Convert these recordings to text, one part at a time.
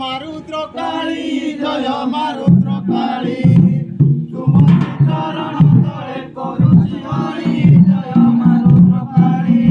ମାରୁଦ୍ର କାଳୀ ଜୟ ମାରୁଦ୍ର କାଳୀ ତୁମ ଚରଣ ତଳେ କରୁଛି ହରି ଜୟ ମାରୁଦ୍ର କାଳୀ।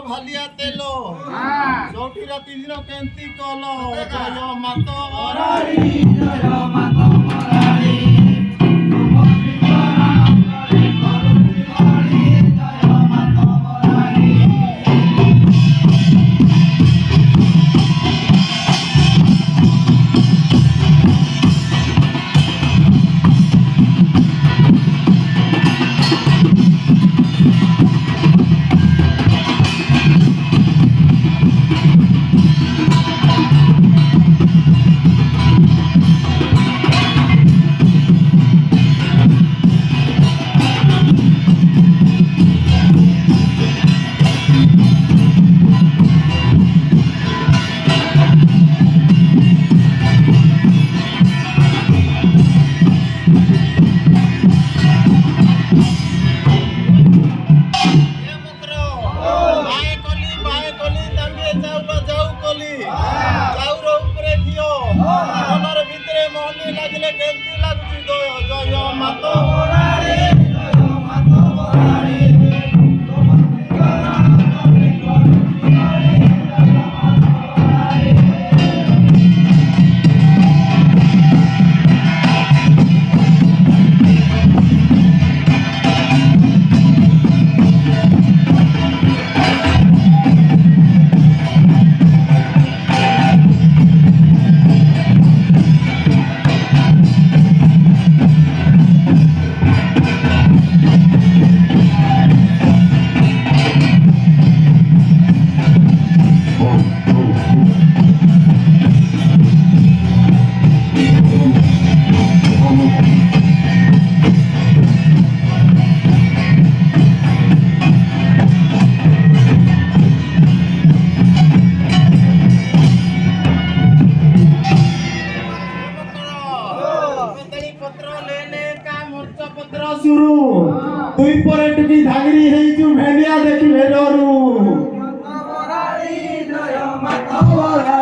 ভালিয়া তেল চৌকি রাতি দিন কেন্তি কল জয় মাত মরারি জয় মাত মরারি ଲାଗିଲେ କେମିତି ଲାଗୁଛି ଜୟ ମାତ ମରାରୀ ଜୟ ମାତ ମରାରୀ शुरू दुई पर टुकी धागरी हेजु भेलिया देखि भेडरू माता मरारी जय माता मरारी।